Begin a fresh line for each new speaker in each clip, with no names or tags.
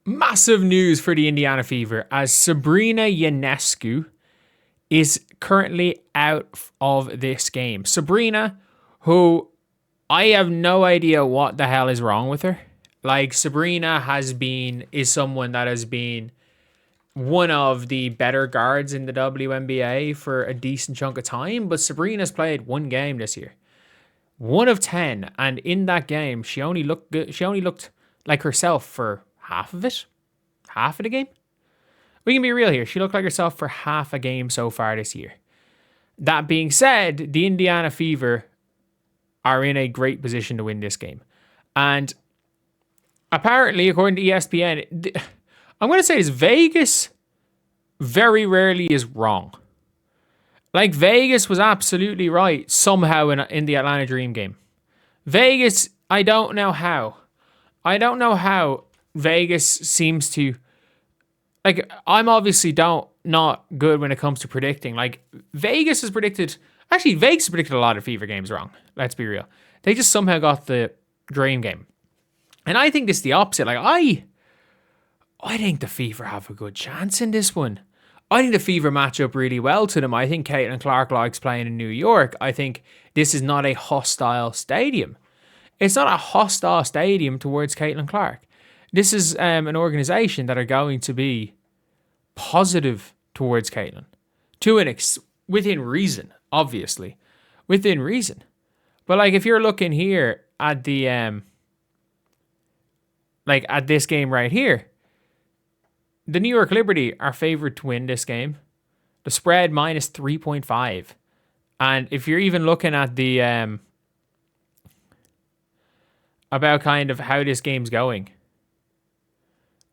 Massive news for the Indiana Fever as Sabrina Ionescu is currently out of this game. Sabrina, who I have no idea what the hell is wrong with her. Like, Sabrina is someone that has been one of the better guards in the WNBA for a decent chunk of time, but Sabrina's played one game this year. 1 of 10, and in that game, she only looked good. She only looked like herself for half of it. Half of the game? We can be real here. She looked like herself for half a game so far this year. That being said, the Indiana Fever are in a great position to win this game. And apparently, according to ESPN, I'm going to say this, Vegas very rarely is wrong. Like, Vegas was absolutely right somehow in the Atlanta Dream game. Vegas, I don't know how. I don't know how Vegas seems to... Like, I'm obviously not good when it comes to predicting. Like, Vegas has predicted... Actually, Vegas has predicted a lot of Fever games wrong. Let's be real. They just somehow got the Dream game. And I think this is the opposite. Like, I think the Fever have a good chance in this one. I think the Fever match up really well to them. I think Caitlin Clark likes playing in New York. I think this is not a hostile stadium. It's not a hostile stadium towards Caitlin Clark. This is an organization that are going to be positive towards Caitlin. Within reason, obviously. Within reason. But, like, if you're looking here at the... at this game right here, the New York Liberty are favored to win this game. The spread minus 3.5. And if you're even looking at the about kind of how this game's going,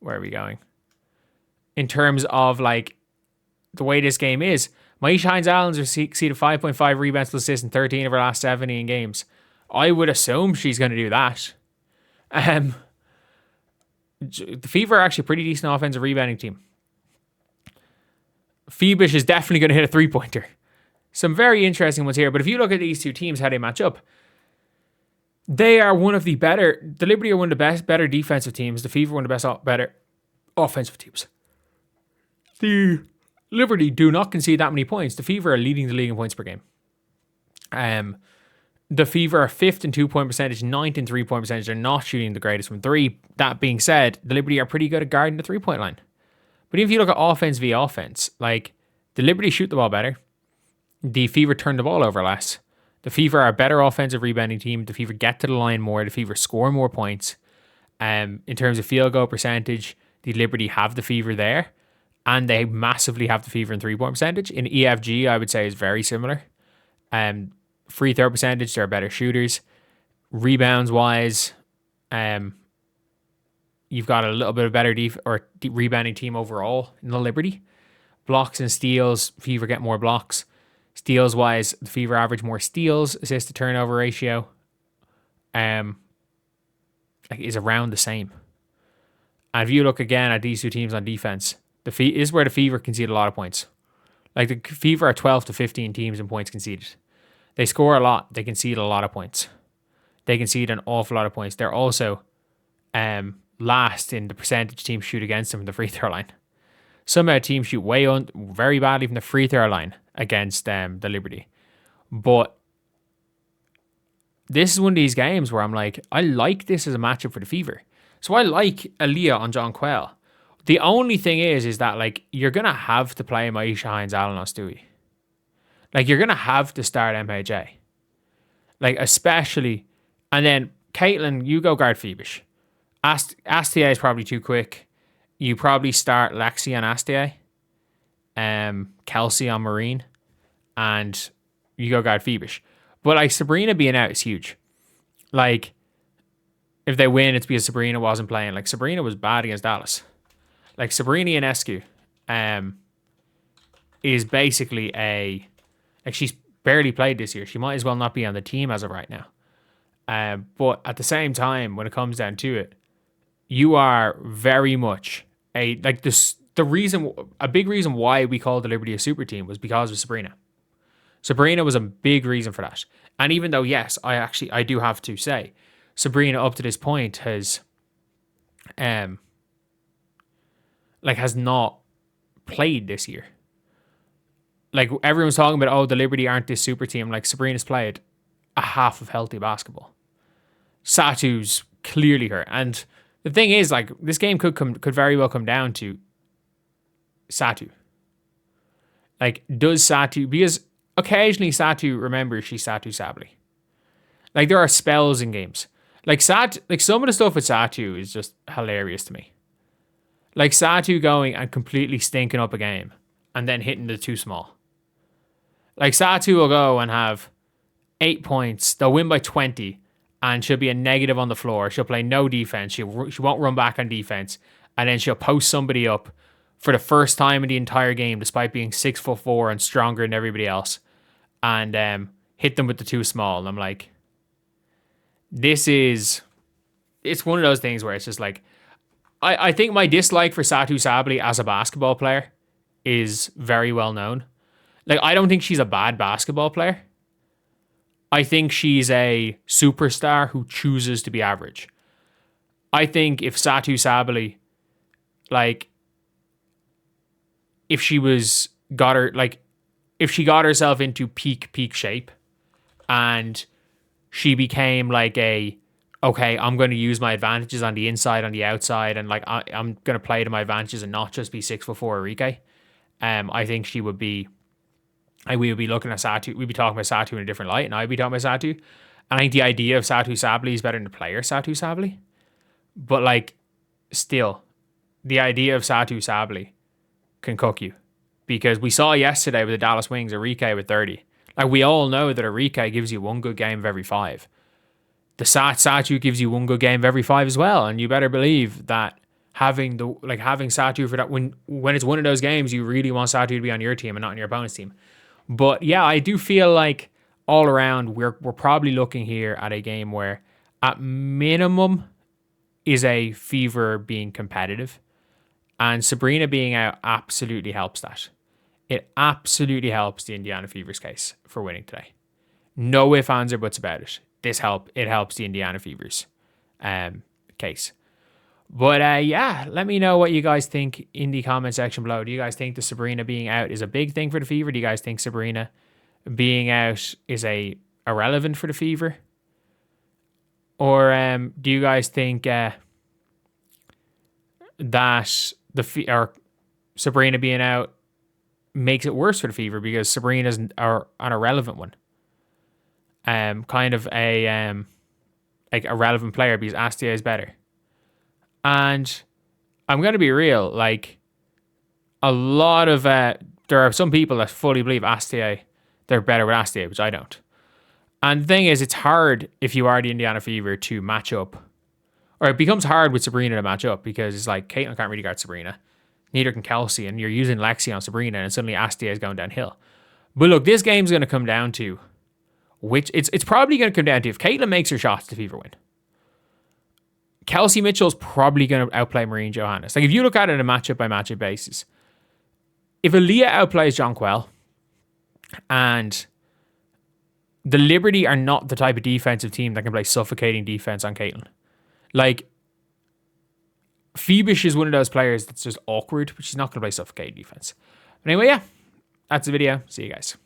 where are we going? In terms of, like, the way this game is, Maisha Hines-Allen's exceeded 5.5 rebounds to assists in 13 of her last 17 games. I would assume she's going to do that. The Fever are actually a pretty decent offensive rebounding team. Phoebish is definitely going to hit a three-pointer. Some very interesting ones here. But if you look at these two teams, how they match up, they are one of the better... The Liberty are one of the better defensive teams. The Fever are one of the better offensive teams. The Liberty do not concede that many points. The Fever are leading the league in points per game. The Fever are 5th in 2-point percentage, 9th in 3-point percentage. They're not shooting the greatest from three. That being said, the Liberty are pretty good at guarding the 3-point line. But if you look at offense via offense, like, the Liberty shoot the ball better. The Fever turn the ball over less. The Fever are a better offensive rebounding team. The Fever get to the line more. The Fever score more points. In terms of field goal percentage, the Liberty have the Fever there. And they massively have the Fever in 3-point percentage. In EFG, I would say is very similar. Free throw percentage, they're better shooters. Rebounds wise, you've got a little bit of better rebounding team overall in the Liberty. Blocks and steals, Fever get more blocks. Steals wise, the Fever average more steals. Assist to turnover ratio is around the same. And if you look again at these two teams on defense, is where the Fever concede a lot of points. Like, the Fever are 12 to 15 teams in points conceded. They score a lot. They concede a lot of points. They concede an awful lot of points. They're also last in the percentage teams shoot against them from the free throw line. Somehow teams shoot very badly from the free throw line against the Liberty. But this is one of these games where I'm like, I like this as a matchup for the Fever. So I like Aaliyah on John Quell. The only thing is that, like, you're going to have to play Maisha Hines-Allen on Stewie. Like, you're going to have to start MHA. Like, especially... And then, Caitlin, you go guard Phoebish. Astia is probably too quick. You probably start Lexi on Astia. Kelsey on Marine. And you go guard Phoebish. But, like, Sabrina being out is huge. Like, if they win, it's because Sabrina wasn't playing. Like, Sabrina was bad against Dallas. Like, Sabrina Ionescu is basically like, she's barely played this year. She might as well not be on the team as of right now. But at the same time, when it comes down to it, you are very much a big reason why we called the Liberty a super team was because of Sabrina. Sabrina was a big reason for that. And even though, yes, I do have to say, Sabrina up to this point has like, has not played this year. Like, everyone's talking about, oh, the Liberty aren't this super team. Like, Sabrina's played a half of healthy basketball. Satu's clearly hurt. And the thing is, like, this game could very well come down to Satu. Like, does Satu, because occasionally Satu remembers she's Satu Sably. Like, there are spells in games. Like, some of the stuff with Satu is just hilarious to me. Like, Satu going and completely stinking up a game and then hitting the too small. Like, Satu will go and have 8 points. They'll win by 20 and she'll be a negative on the floor. She'll play no defense. She won't run back on defense. And then she'll post somebody up for the first time in the entire game, despite being 6'4" and stronger than everybody else, and hit them with the too small. And I'm like, it's one of those things where it's just like, I think my dislike for Satu Sably as a basketball player is very well known. Like, I don't think she's a bad basketball player. I think she's a superstar who chooses to be average. I think if Satu Sably, like, if she got herself into peak shape and she became like okay, I'm going to use my advantages on the inside, on the outside, and like I'm going to play to my advantages and not just be 6'4" Arike. I think we would be looking at Satu, we'd be talking about Satu in a different light, and I'd be talking about Satu. And I think the idea of Satu Sably is better than the player Satu Sably. But like, still, the idea of Satu Sably can cook you. Because we saw yesterday with the Dallas Wings, Arike with 30. Like, we all know that Arike gives you one good game of every 5. The Satu gives you one good game of every 5 as well. And you better believe that having Satu for that, when it's one of those games, you really want Satu to be on your team and not on your opponent's team. But yeah, I do feel like all around we're probably looking here at a game where at minimum is a Fever being competitive. And Sabrina being out absolutely helps that. It absolutely helps the Indiana Fever's case for winning today. No ifs, ands, or buts about it. It helps the Indiana Fever's case. But yeah, let me know what you guys think in the comment section below. Do you guys think the Sabrina being out is a big thing for the Fever? Do you guys think Sabrina being out is irrelevant for the Fever? Or do you guys think that Sabrina being out makes it worse for the Fever because Sabrina's an irrelevant one? Kind of a relevant player because Astia is better. And I'm going to be real, like, a lot of there are some people that fully believe Astia, they're better with Astia, which I don't. And the thing is, it's hard if you are the Indiana Fever to match up, or it becomes hard with Sabrina to match up because it's like Caitlin can't really guard Sabrina, neither can Kelsey, and you're using Lexi on Sabrina, and suddenly Astia is going downhill. But look, this game's going to come down to it's probably going to come down to if Caitlin makes her shots, the Fever win. Kelsey Mitchell's probably going to outplay Marine Johannes. Like, if you look at it on a matchup by matchup basis, if Aaliyah outplays Jonquel and the Liberty are not the type of defensive team that can play suffocating defense on Caitlin. Like, Phoebish is one of those players that's just awkward, but she's not going to play suffocating defense. But anyway, yeah, that's the video. See you guys.